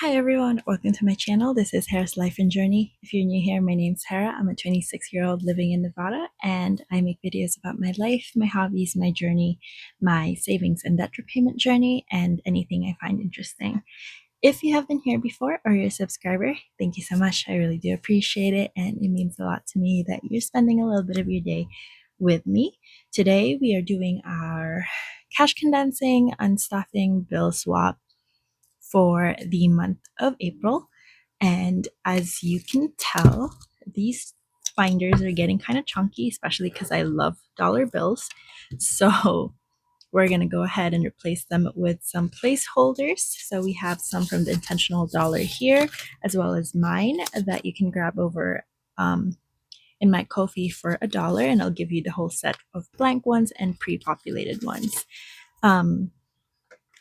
Hi everyone, welcome to my channel. This is Hera's Life and Journey. If you're new here, my name's Hera. I'm a 26-year-old living in Nevada, and I make videos about my life, my hobbies, my journey, my savings and debt repayment journey, and anything I find interesting. If you have been here before or you're a subscriber, thank you so much. I really do appreciate it, and it means a lot to me that you're spending a little bit of your day with me. Today we are doing our cash condensing, unstuffing, bill swap for the month of April. And as you can tell, these binders are getting kind of chunky, especially because I love dollar bills. So we're going to go ahead and replace them with some placeholders. So we have some from the Intentional Dollar here, as well as mine that you can grab over in my Ko-fi for $1, and I'll give you the whole set of blank ones and pre-populated ones.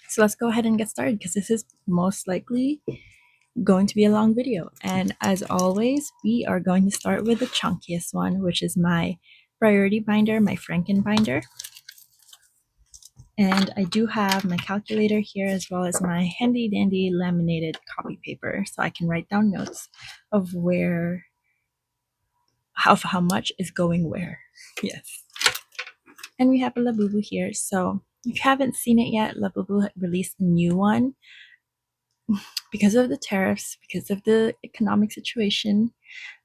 So let's go ahead and get started because this is most likely going to be a long video. And as always, we are going to start with the chunkiest one, which is my priority binder, my Franken binder. And I do have my calculator here as well as my handy dandy laminated copy paper, so I can write down notes of how much is going where. Yes. And we have a Labubu here. So if you haven't seen it yet, Labubu released a new one. Because of the tariffs, because of the economic situation,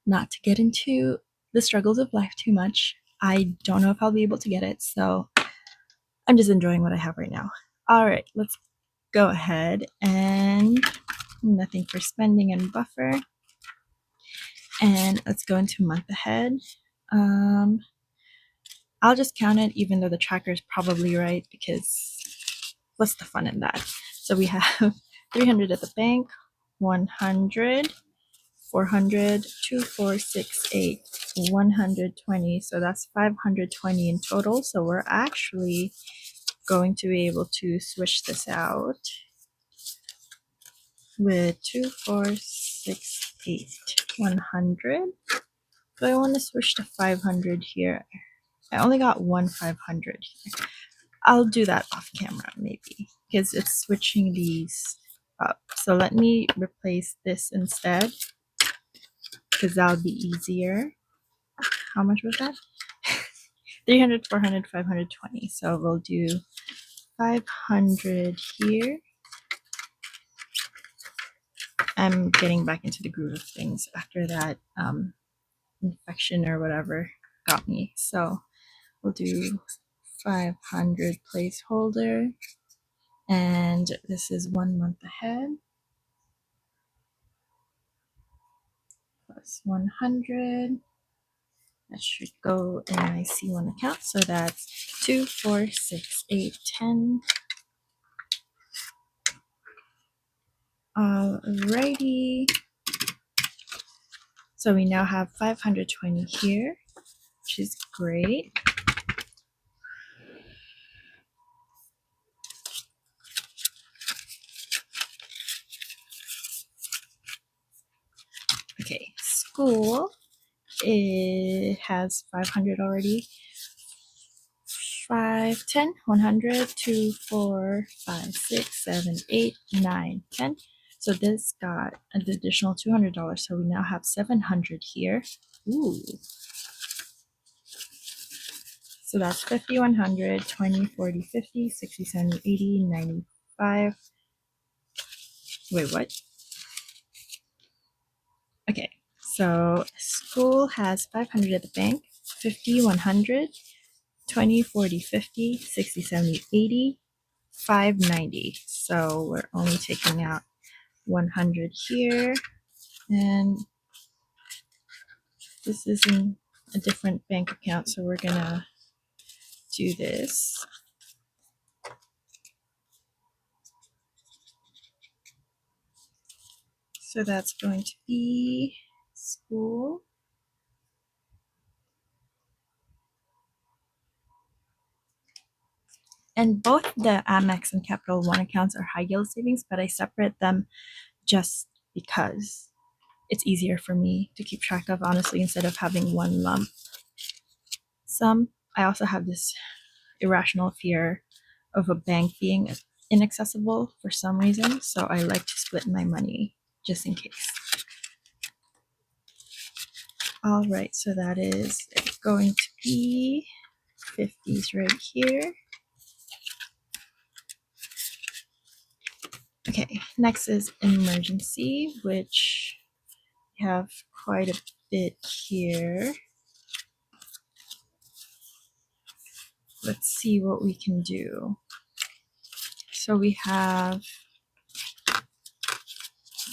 not to get into the struggles of life too much, I don't know if I'll be able to get it, so I'm just enjoying what I have right now. All right, let's go ahead and nothing for spending and buffer. And let's go into month ahead. I'll just count it even though the tracker is probably right, because what's the fun in that? So we have 300 at the bank, 100, 400, 2, 4, 6, 8, 120. So that's 520 in total. So we're actually going to be able to switch this out with 2, 4, 6, 8, 100. So I want to switch to 500 here. I only got one 500 here. I'll do that off camera maybe because it's switching these up. So let me replace this instead because that'll be easier. How much was that? 300, 400, 520. So we'll do 500 here. I'm getting back into the groove of things after that infection or whatever got me. So we'll do 500 placeholder. And this is 1 month ahead. Plus 100. That should go in my C1 account. So that's 2, 4, 6, 8, 10. Alrighty. So we now have 520 here, which is great. Okay, school, it has 500 already. 5, 10, 100, 2, 4, 5, 6, 7, 8, 9, 10. So this got an additional $200. So we now have 700 here. Ooh. So that's 50, 100, 20, 40, 50, 60, 70, 80, 95. Wait, what? Okay, so school has 500 at the bank, 50, 100, 20, 40, 50, 60, 70, 80, 590. So we're only taking out 100 here, and this is in a different bank account, so we're gonna do this. So that's going to be school. And both the Amex and Capital One accounts are high yield savings, but I separate them just because it's easier for me to keep track of, honestly, instead of having one lump sum. I also have this irrational fear of a bank being inaccessible for some reason, so I like to split my money just in case. All right, so that is going to be 50s right here. Okay, next is emergency, which we have quite a bit here. Let's see what we can do. So we have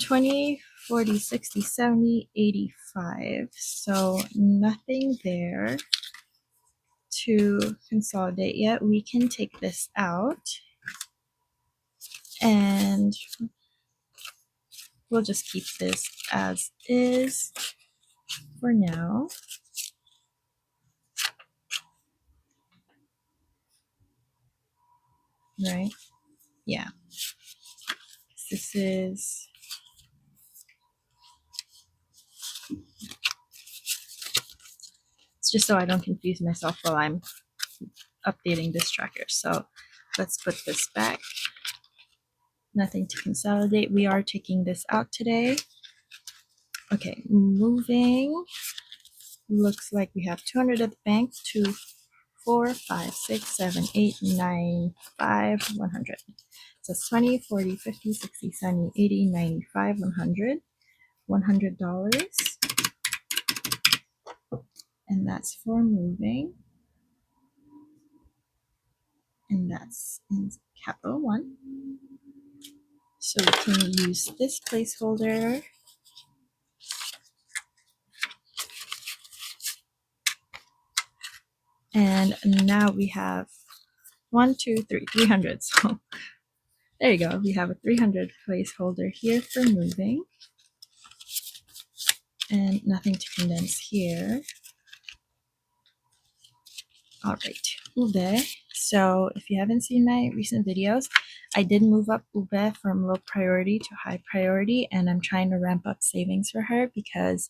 20, 40, 60, 70, 85. So nothing there to consolidate yet. We can take this out and we'll just keep this as is for now. Right? Yeah. This is it's just so I don't confuse myself while I'm updating this tracker. So let's put this back. Nothing to consolidate. We are taking this out today. Okay, moving. Looks like we have 200 at the bank, 2, 4, 5, 6, 7, 8, 9, 5, 100. So it's 20, 40, 50, 60, 70, 80, 95, 100. $100. And that's for moving. And that's in capital 1. So we can use this placeholder. And now we have 1, 2, 3, 300. So there you go. We have a 300 placeholder here for moving. And nothing to condense here. All right, Ube. So if you haven't seen my recent videos, I did move up Ube from low priority to high priority, and I'm trying to ramp up savings for her because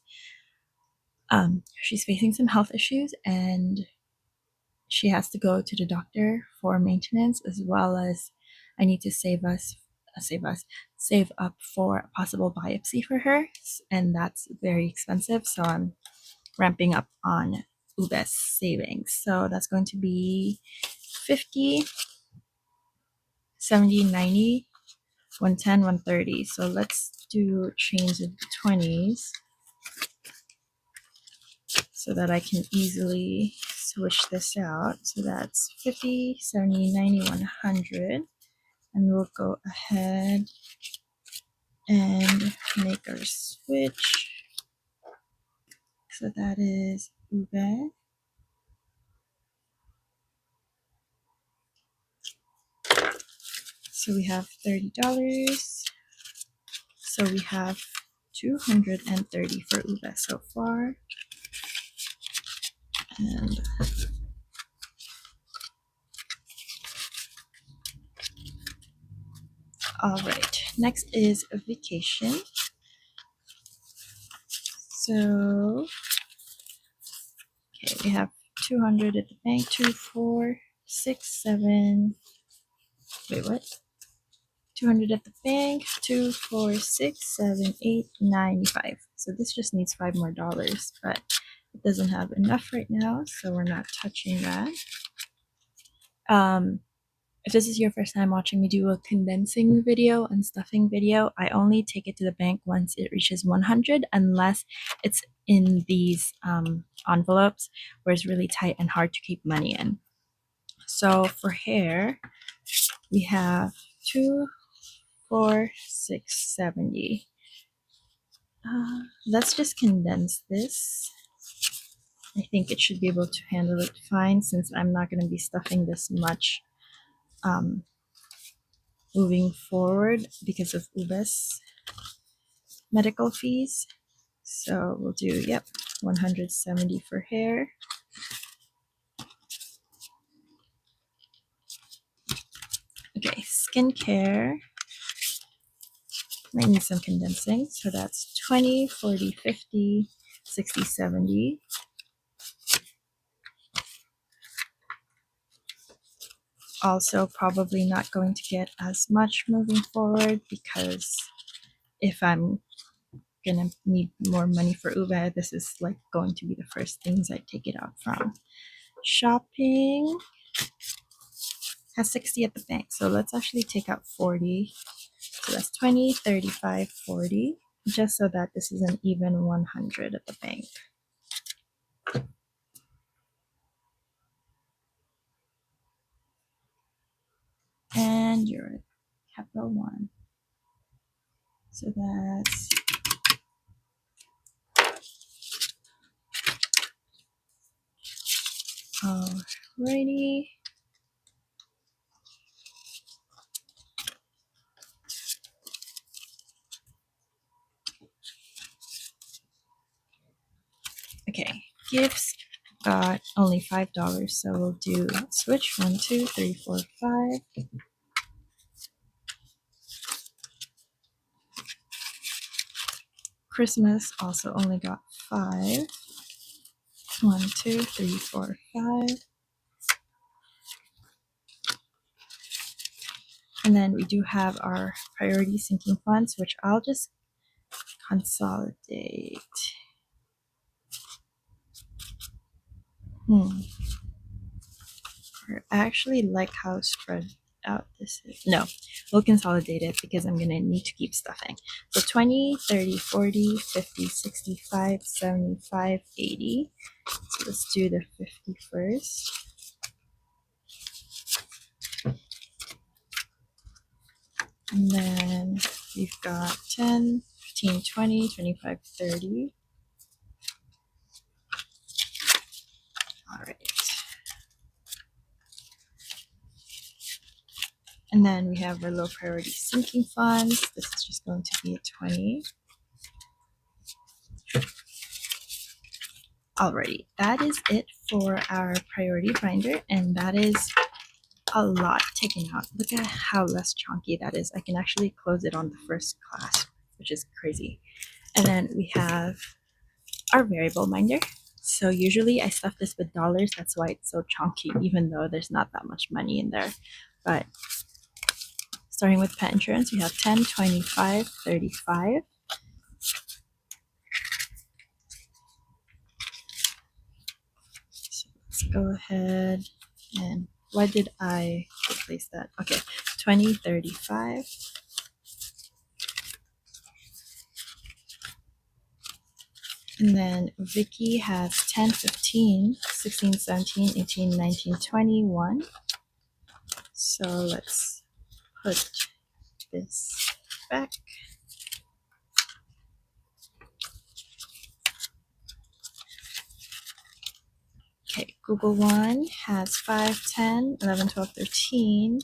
she's facing some health issues and she has to go to the doctor for maintenance, as well as I need to save up for a possible biopsy for her, and that's very expensive. So I'm ramping up on Ube's savings. So that's going to be 50, 70, 90, 110, 130. So let's do change of 20s so that I can easily switch this out. So that's 50, 70, 90, 100. And we'll go ahead and make our switch. So that is Ube. So we have $30. So we have 230 for Ube so far. And all right, next is a vacation. So, okay, we have 200 at the bank, 2, 4, 6, 7. Wait, what? 200 at the bank, 2, 4, 6, 7, 8, 95. So this just needs $5 more, but it doesn't have enough right now, so we're not touching that. If this is your first time watching me do a condensing video and stuffing video, I only take it to the bank once it reaches 100, unless it's in these envelopes where it's really tight and hard to keep money in. So for hair, we have 2, 4, 6, 70. Let's just condense this. I think it should be able to handle it fine since I'm not going to be stuffing this much moving forward because of Ube's medical fees. So we'll do, yep, 170 for hair. Okay, skincare. Might need some condensing. So that's 20, 40, 50, 60, 70. Also probably not going to get as much moving forward, because if I'm gonna need more money for Uber, this is like going to be the first things I take it out from. Shopping has 60 at the bank, so let's actually take out 40. So that's 20, 35, 40, just so that this is an even 100 at the bank. And you're capital 1. So that's alrighty. Okay, gifts got only $5, so we'll do switch 1, 2, 3, 4, 5. Christmas also only got 5. 1, 2, 3, 4, 5. And then we do have our priority sinking funds, which I'll just consolidate. I actually like how spread out this is. No, we'll consolidate it because I'm going to need to keep stuffing. So 20, 30, 40, 50, 65, 75, 80. So let's do the 50 first. And then we've got 10, 15, 20, 25, 30. All right. And then we have our low priority sinking funds. This is just going to be a 20. Alrighty, that is it for our priority finder, and that is a lot taken out. Look at how less chunky that is. I can actually close it on the first class, which is crazy. And then we have our variable minder. So usually I stuff this with dollars. That's why it's so chunky, even though there's not that much money in there. But starting with pet insurance, we have 10, 25, 35. So let's go ahead and why did I replace that? Okay, 20, 35. And then Vicky has 10, 15, 16, 17, 18, 19, 21. So let's put this back. Okay, Google One has 5, 10, 11, 12, 13.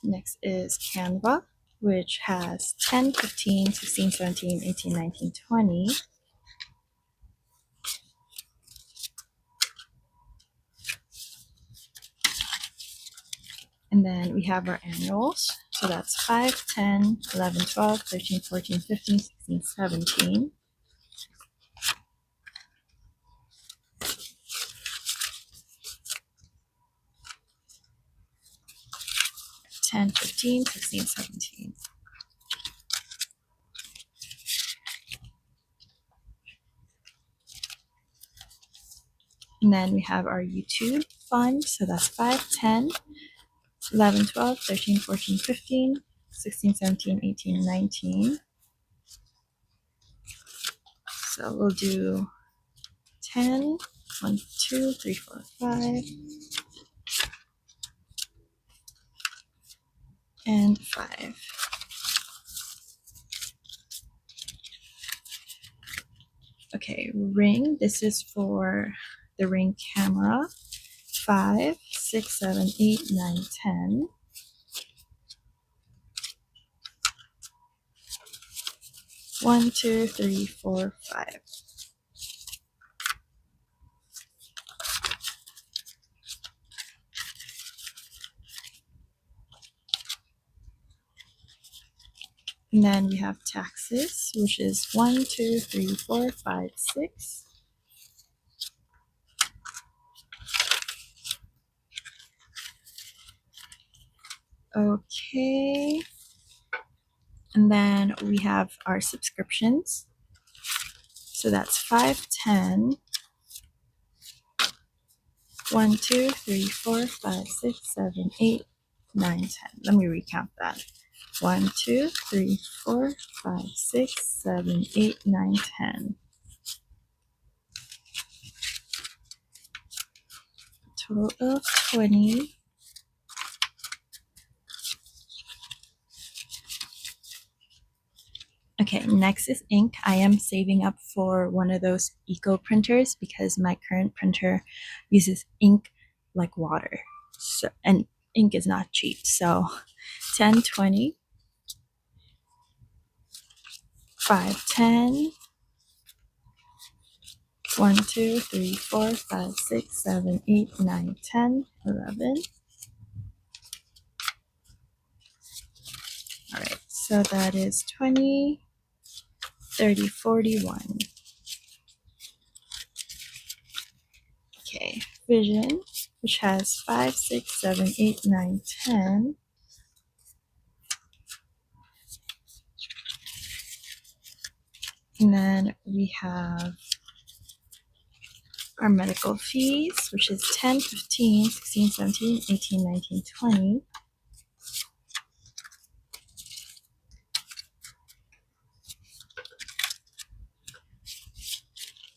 Next is Canva, which has 10, 15, 16, 17, 18, 19, 20. And then we have our annuals. So that's 5, 10, 11, 12, 13, 14, 15, 16, 17. Ten, 15, 16, 17. And then we have our YouTube fund. So that's 5, 10, 11, 12, 13, 14, 15, 16, 17, 18, 19. So we'll do 10, 1, 2, 3, 4, 5, and 5. Okay, Ring. This is for the Ring camera. 5, 6, 7, 8, 9, 10. One, two, three, four, 5. And then we have taxes, which is 1, 2, 3, 4, 5, 6. Okay. And then we have our subscriptions. So that's 5, 10, 1, 2, 3, 4, 5, 6, 7, 8, 9, 10. Let me recount that. 1, 2, 3, 4, 5, 6, 7, 8, 9, 10. Total of 20. Okay, next is ink. I am saving up for one of those eco printers because my current printer uses ink like water. So, and ink is not cheap. So 10, 20, 5, 10, 1, 2, 3, 4, 5, 6, 7, 8, 9, 10, 11. All right, so that is 20, 30, 41. Okay, vision, which has 5, 6, 7, 8, 9, 10. And then we have our medical fees, which is 10, 15, 16, 17, 18, 19, 20.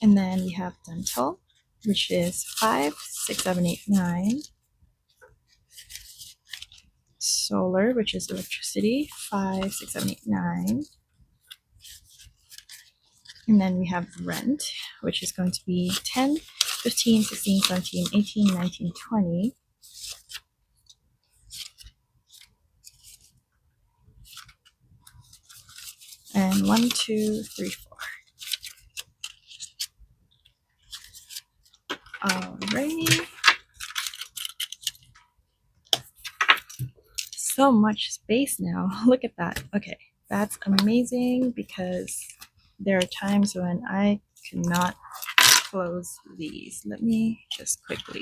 And then we have dental, which is 5, 6, 7, 8, 9. Solar, which is electricity, 5, 6, 7, 8, 9. And then we have rent, which is going to be 10, 15, 16, 17, 18, 19, 20. And 1, 2, 3, 4. Alrighty. So much space now. Look at that. Okay, that's amazing because there are times when I cannot close these. Let me just quickly.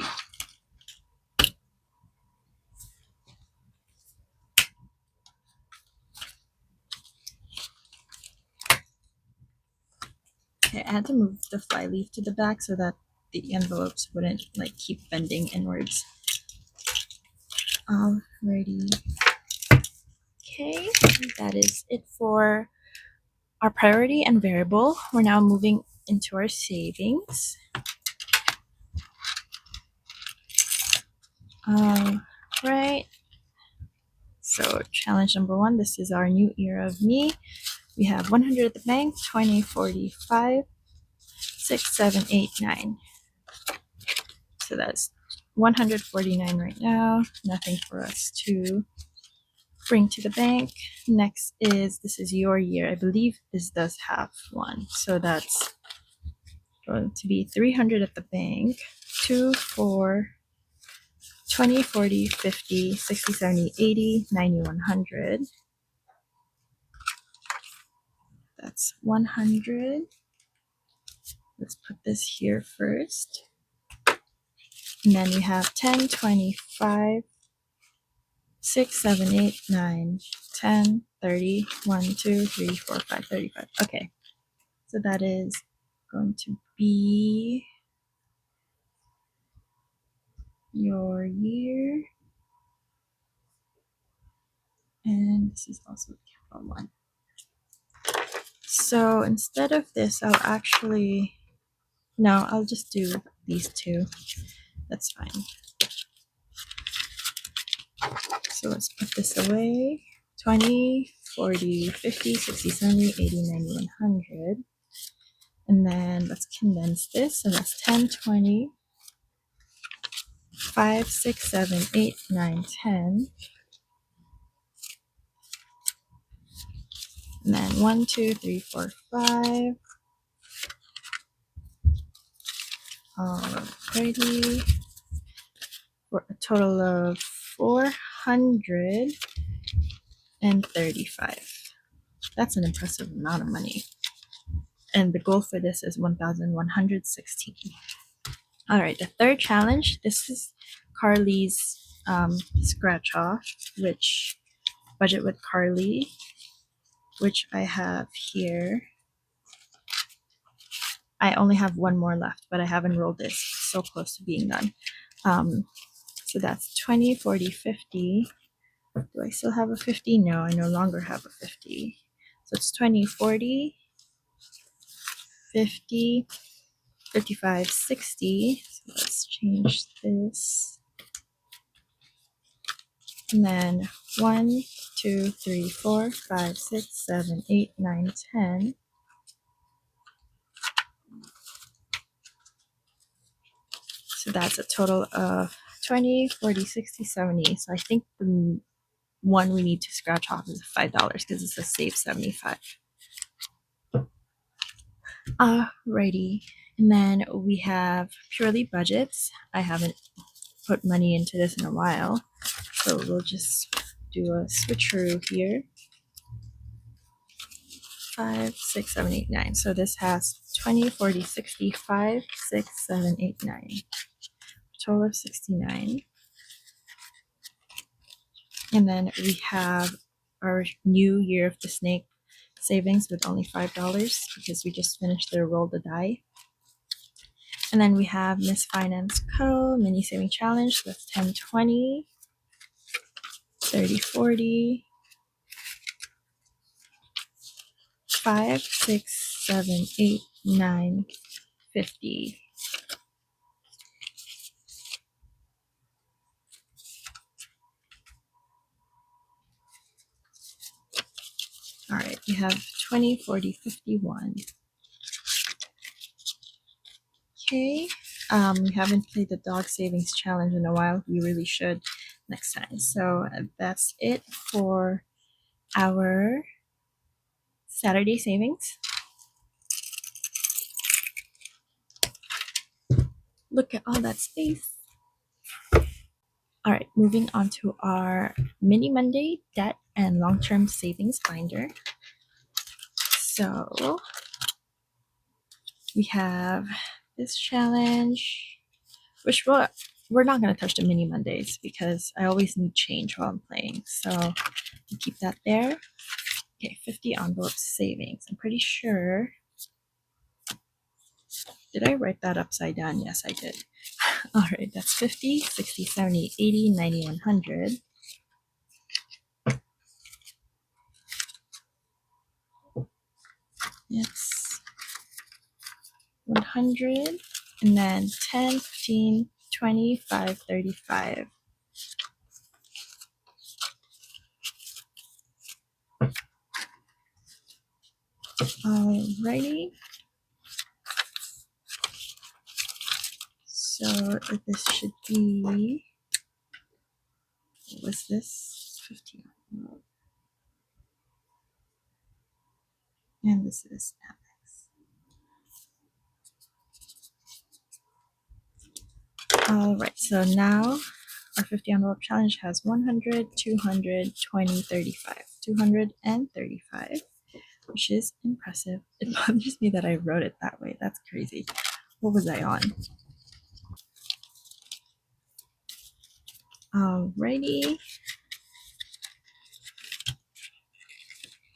Okay, I had to move the flyleaf to the back so that the envelopes wouldn't like keep bending inwards. Alrighty. Okay, that is it for our priority and variable. We're now moving into our savings. Right. So challenge number 1, this is our new era of me. We have 100 at the bank, 20, 45, 6, 7, 8, 9. So that's 149 right now. Nothing for us to bring to the bank. Next is, this is your year. I believe this does have one. So that's going to be 300 at the bank, 2, 4, 20, 40, 50, 60, 70, 80, 90, 100. That's 100. Let's put this here first. And then we have 10, 25, 6, 7, 8, 9, 10, 30, 1, 2, 3, 4, 5, 35. Okay. So that is going to be your year. And this is also capital 1. So instead of this, I'll actually, no, I'll just do these two. That's fine. So let's put this away. 20, 40, 50, 60, 70, 80, 90, 100. And then let's condense this. So that's 10, 20, 5, 6, 7, 8, 9, 10. And then 1, 2, 3, 4, 5. Alrighty. For a total of 435. That's an impressive amount of money. And the goal for this is 1,116. All right, the third challenge. This is Carly's scratch off, which budget with Carly, which I have here. I only have one more left, but I haven't rolled this. It's so close to being done. So that's 20, 40, 50. Do I still have a 50? No, I no longer have a 50. So it's 20, 40, 50, 55, 60. So let's change this. And then 1, 2, 3, 4, 5, 6, 7, 8, 9, 10. So that's a total of 20, 40, 60, 70. So I think the one we need to scratch off is $5 because it's a save 75. Alrighty. And then we have purely budgets. I haven't put money into this in a while. So we'll just do a switcheroo here. 5, 6, 7, 8, 9. So this has 20, 40, 60, 5, 6, 7, 8, 9. Total of 69. And then we have our new Year of the Snake savings with only $5 because we just finished the roll the die. And then we have Miss Finance Co. mini saving challenge. That's 10, 20, 30, 40, 5, 6, 7, 8, 9, 50. All right, we have 20, 40, 51. Okay, we haven't played the dog savings challenge in a while. We really should next time. So that's it for our Saturday savings. Look at all that space. All right, moving on to our mini Monday debt and long-term savings binder. So we have this challenge, which we're not going to touch the mini Mondays because I always need change while I'm playing. So keep that there. Okay, 50 envelope savings. I'm pretty sure. Did I write that upside down? Yes, I did. All right, that's 50, 60, 70, 80, 90, 100. It's 100, and then 10, 15, 25, 35. Alrighty. So this should be, what was this? 15. And this is Alex. Alright, so now our 50 envelope challenge has 100, 200, 20, 35. 235, which is impressive. It bothers me that I wrote it that way. That's crazy. What was I on? Alrighty.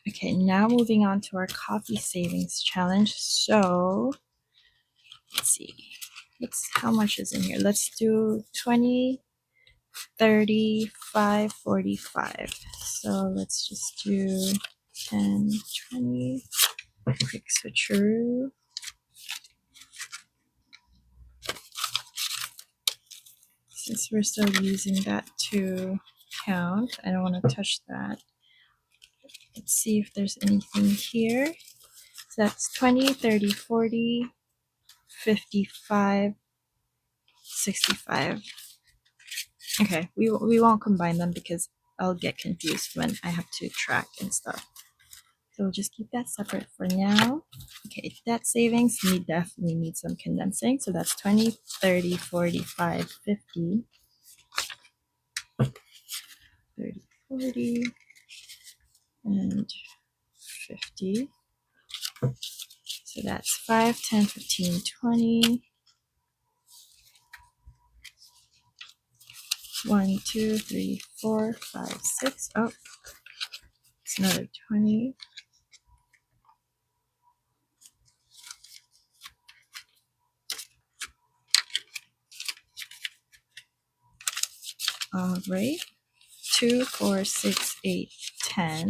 Okay, now moving on to our coffee savings challenge. So let's see. How much is in here? Let's do 20, 30, 5, 45. So let's just do 10, 20. Quick switcheroo. Since we're still using that to count, I don't want to touch that. Let's see if there's anything here. So that's 20, 30, 40, 55, 65. Okay, we won't combine them because I'll get confused when I have to track and stuff. So we'll just keep that separate for now. Okay, debt savings, we definitely need some condensing. So that's 20, 30, 45, 50, 30, 40, and 50. So that's 5, 10, 15, 20. 1, 2, 3, 4, 5, 6. Oh, it's another 20. All right. 2, 4, 6, 8, 10.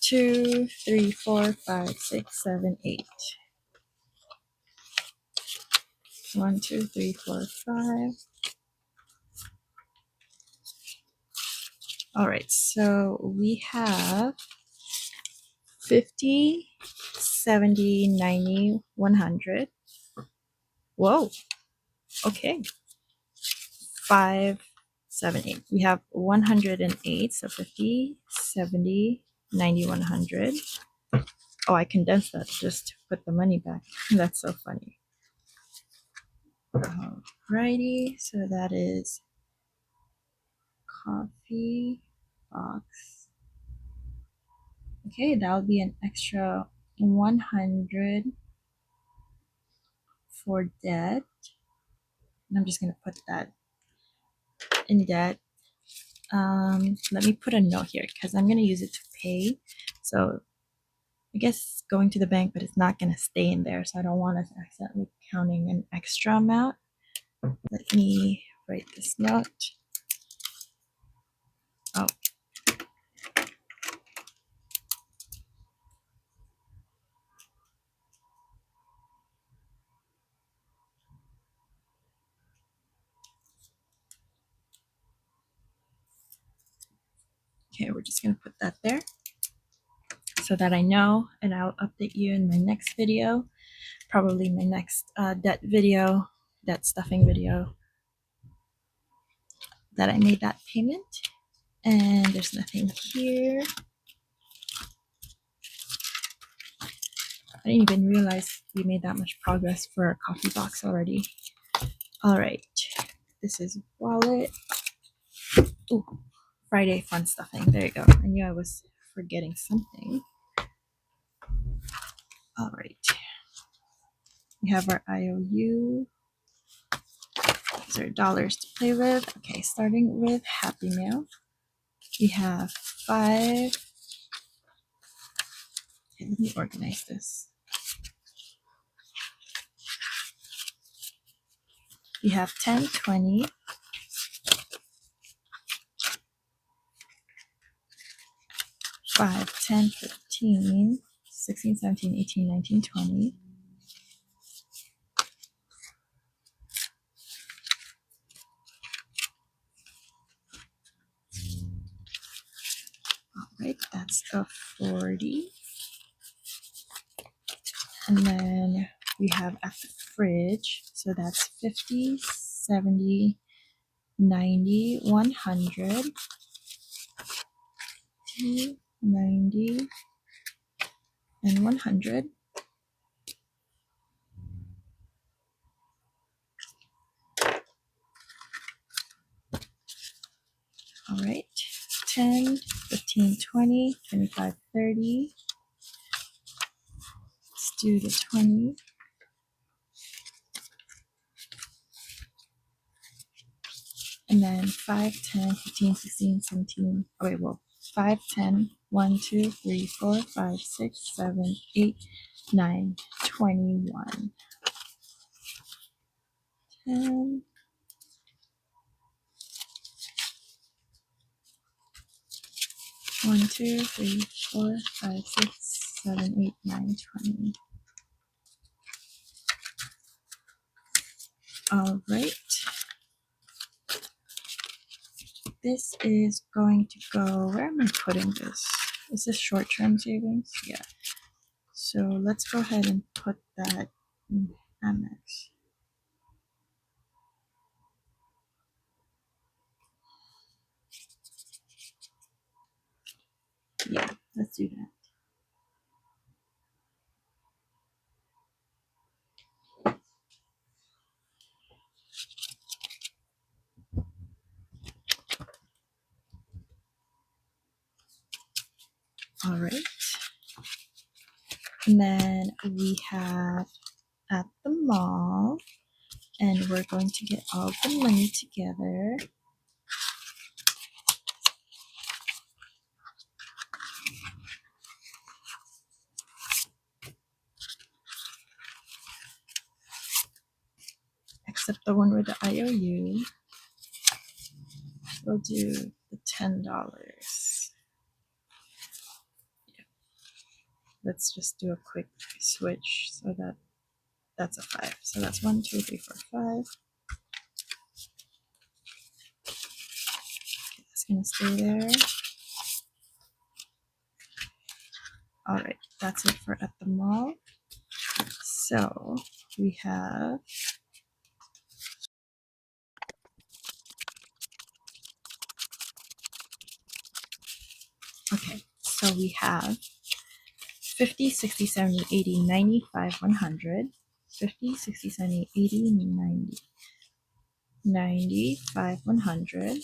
2, 3, 4, 5, 6, 7, 8. 1, 2, 3, 4, 5. All right, so we have 50, 70, 90, 100. Whoa, okay. 5, 7, 8. We have 108, so 50, 70, 90, 100. Oh, I condensed that just to put the money back. That's so funny. Alrighty, so that is coffee box. Okay, that will be an extra 100 for debt. And I'm just gonna put that in debt. Let me put a note here because I'm gonna use it to pay. So I guess going to the bank, but it's not gonna stay in there. So I don't want us accidentally counting an extra amount. Let me write this note. Oh. Okay, we're just gonna put that there so that I know, and I'll update you in my next video, probably my next debt video, debt stuffing video, that I made that payment. And there's nothing here. I didn't even realize we made that much progress for our coffee box already. All right, this is wallet. Ooh, Friday fun stuffing. There you go. I knew I was forgetting something. All right, we have our IOU. These are dollars to play with. Okay, starting with Happy Meal. We have 5. Okay, let me organize this. We have 10, 20. 5, 10, 15, 16, 17, 18, 19, 20. All right, that's a 40. And then we have at the fridge, so that's 50, 70, 90, 100, 90, and 100. All right, 10, 15, 20, 25, 30. Let's do the 20. And then 5, 10, 15, 16, 17. Oh, wait, well, 5, 10, 1, 2, 3, 4, 5, 6, 7, 8, 9, 21. 10. 1, 2, 3, 4, 5, 6, 7, 8, 9, 20. All right. This is going to go, where am I putting this? Is this short-term savings? Yeah. So let's go ahead and put that in Amex. Yeah, let's do that. All right. And then we have at the mall, and we're going to get all the money together. Except the one with the IOU. We'll do the $10. Yeah. Let's just do a quick switch so that that's a 5. So that's 1, 2, 3, 4, 5. Okay, that's gonna stay there. All right, that's it for at the mall. So we have okay, so we have 50, 60, 70, 80, 95, 100. 50, 60, 70, 80, 90, 95, 100.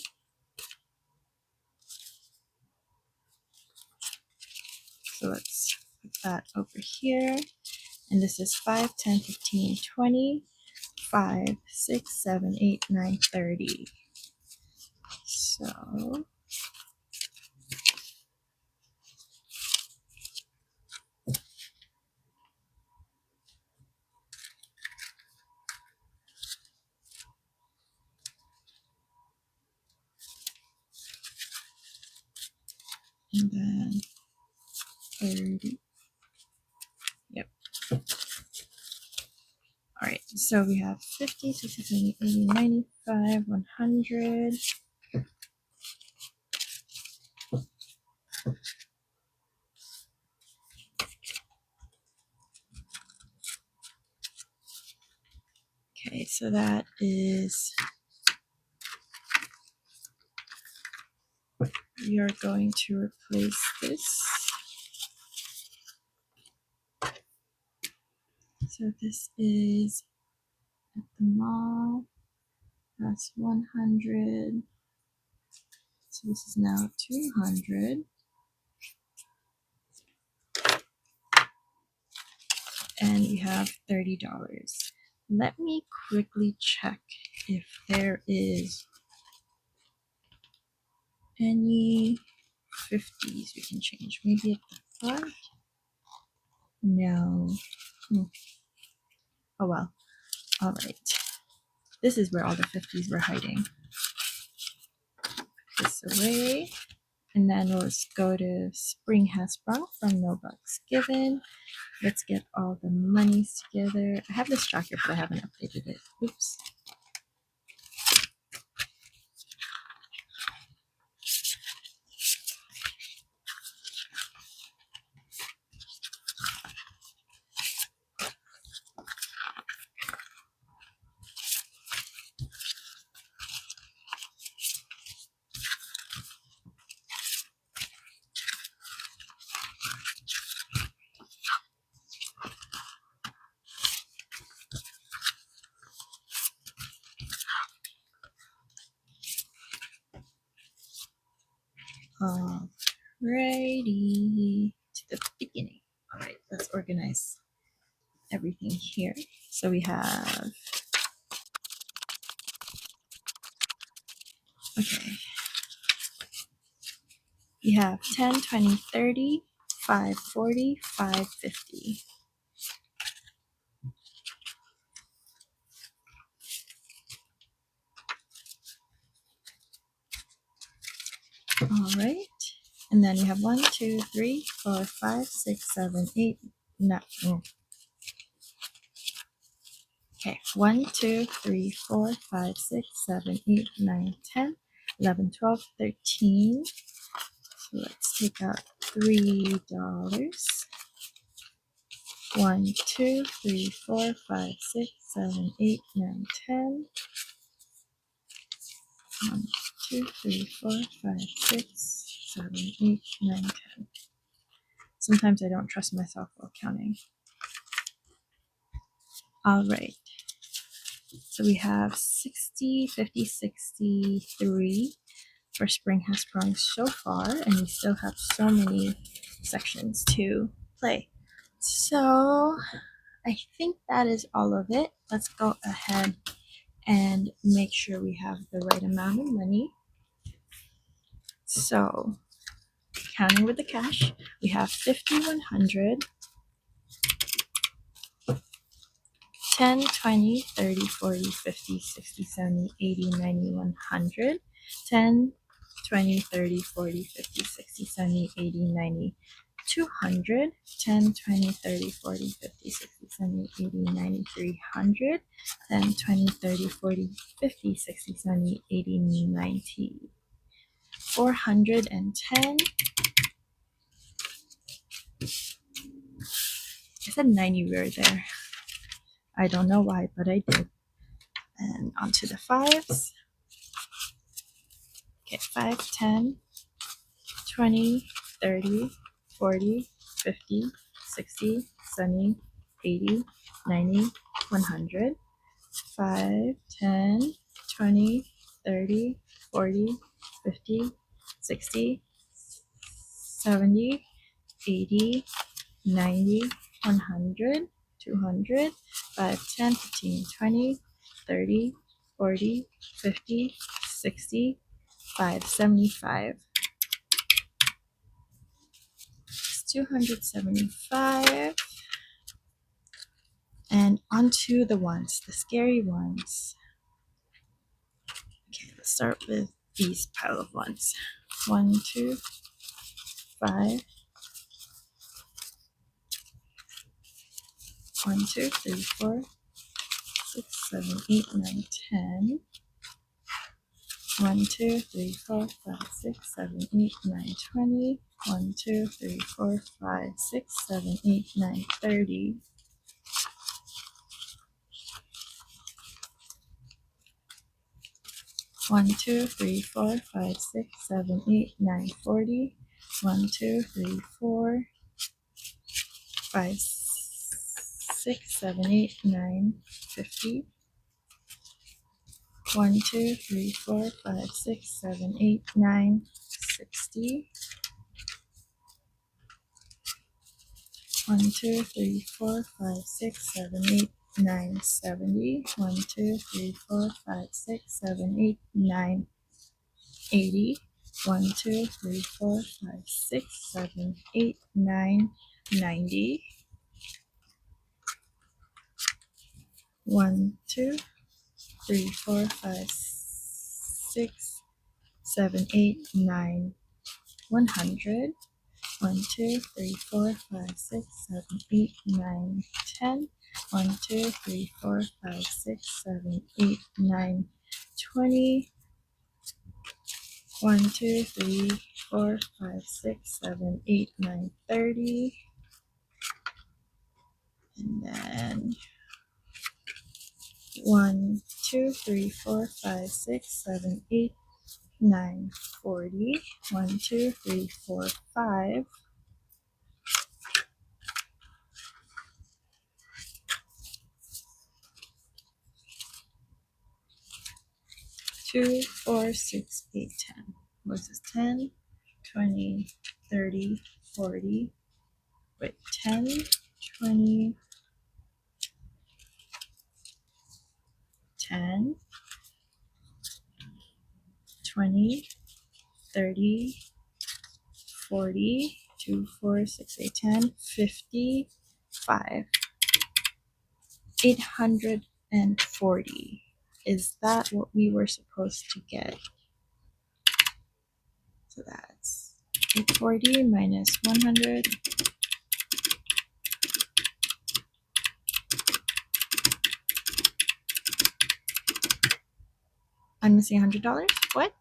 So let's put that over here. And this is 5, 10, 15, 20, 5, 6, 7, 8, 9, 30. So and then 30. Yep. All right, so we have 50, 60, 70, 80, 95, 100. Okay, so that is, you're going to replace this. So this is at the mall, that's 100. So this is now 200. And we have $30. Let me quickly check if there is any 50s we can change. Maybe at the front? No. Oh well. All right. This is where all the 50s were hiding. Put this away. And then we'll just go to Spring Has Sprung from No Bucks Given. Let's get all the monies together. I have this tracker, but I haven't updated it. Oops. Alrighty, to the beginning. All right, let's organize everything here. So we have, okay, we have 10, 20, 30, 5, 40, 5, 50. All right, and then we have 1, 2, 3, 4, 5, 6, 7, 8, 9. Okay, 1, 2, 3, 4, 5, 6, 7, 8, 9, 10, 11, 12, 13. So let's take out $3. 1, 2, 3, 4, 5, 6, 7, 8, 9, 10. 1, 2, 3, 4, 5, 6, 7, 8, 9, 10. Sometimes I don't trust myself while counting. All right. So we have 60, 50, 63 for Spring Has Sprung so far, and we still have so many sections to play. So I think that is all of it. Let's go ahead and make sure we have the right amount of money. So, counting with the cash, we have 50, 100, 10, 20, 30, 40, 50, 60, 70, 80, 90, 100, 10, 20, 30, 40, 50, 60, 70, 80, 90, 200, 10, 20, 30, 40, 50, 60, 70, 80, 90, 300, 10, 20, 30, 40, 50, 60, 70, 80, 90, 410. I said 90 right there. I don't know why, but I did. And onto the fives. Okay, 5, 10, 20, 30, 40, 50, 60, 70, 80, 90, 100. 5, 10, 20, 30, 40, 50, 60, 70, 80, 90, 100, 200, 5, 10, 15, 20, 30, 40, 50, 60, 575. It's 275. And onto the ones, the scary ones. Okay, let's start with these pile of ones. 1, 2, 5. 1, 2, 3, 4, 6, 7, 8, 9, 10. 1, 2, 3, 4, 5, 6, 7, 8, 9, 20. 1, 2, 3, 4, 5, 6, 7, 8, 9, 30. 1, 2, 3, 4, 5, 6, 7, 8, 9, 40. 1, 2, 3, 4, 5, 6, 7, 8, 9, 50. 1, 2, 3, 4, 5, 6, 7, 8, 9, 60. 1, 2, 3, 4, 5, 6, 7, 8, 9, 70. 1, 2, 3, 4, 5, 6, 7, 8, 9, 80. 1, 2, 3, 4, 5, 6, 7, 8, 9, 90. 1, 2, 3, 4, 5, 6, 7, 8, 9, 100. 1, 2, 3, 4, 5, 6, 7, 8, 9, 10. 1, 2, 3, 4, 5, 6, 7, 8, 9, 20. 1, 2, 3, 4, 5, 6, 7, 8, 9, 30. And then 1, 2, 3, 4, 5, 6, 7, 8, 9, 40. 1, 2, 3, 4, 5. 2, 4, 6, 8, 10. What's this? 10, 20, 30, 40. Wait, 10, 20, 10, 20, 30, 40, 2, 4, 6, 8, 10, 55. 840. Is that what we were supposed to get? So that's 840 minus 100. I'm missing $100. What?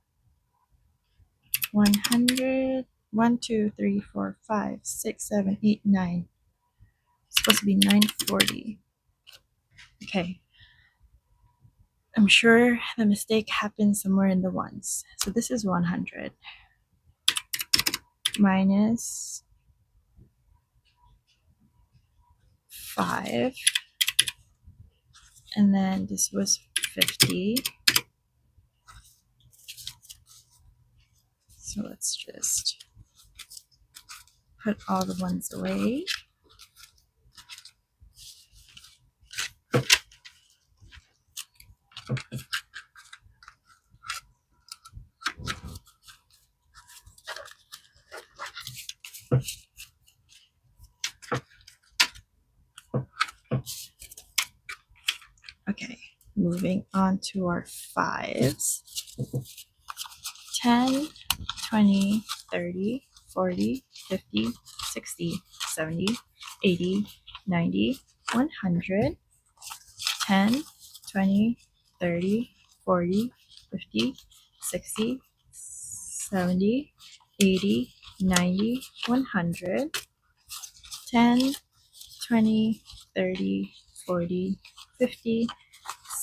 100. 1, 2, 3, 4, 5, 6, 7, 8, 9. It's supposed to be 940. Okay. I'm sure the mistake happened somewhere in the ones. So this is 100 minus 5. And then this was 50. So let's just put all the ones away. moving on to our 5s. 10, 20, 30, 40, 50, 60, 70, 80, 90, 100. 10, 20, 30, 40, 50, 60, 70, 80, 90, 100. 10, 20, 30, 40, 50,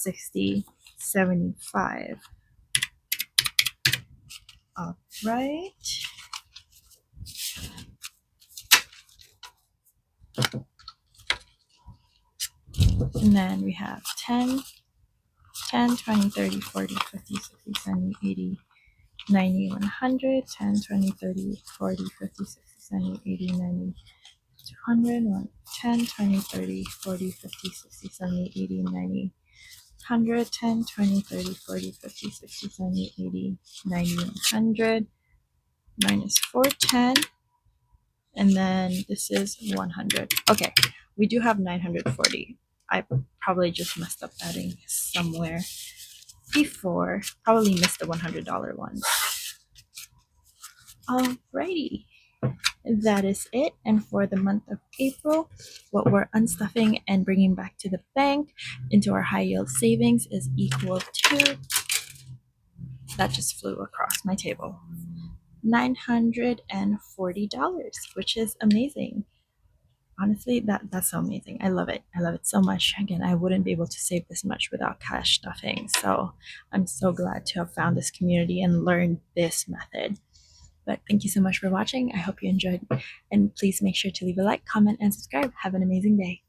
60, 75. All right. And then we have 10, 10, 20, 30, 40, 50, 60, 70, 80, 90, 100, 10, 20, 30, 40, 50, 60, 70, 80, 90, 200, 10, 20, 30, 40, 50, 60, 70, 80, 90, 100, 10, 20, 30, 40, 50, 60, 70, 80, 90, 100, minus 410, and then this is 100. Okay, we do have 940. I probably just messed up adding somewhere before. Probably missed the $100 one. Alrighty, that is it. And for the month of April, what we're unstuffing and bringing back to the bank into our high yield savings is equal to, that just flew across my table, $940, which is amazing. Honestly, that's so amazing. I love it. I love it so much. Again, I wouldn't be able to save this much without cash stuffing. So I'm so glad to have found this community and learned this method. But thank you so much for watching. I hope you enjoyed. And please make sure to leave a like, comment, and subscribe. Have an amazing day.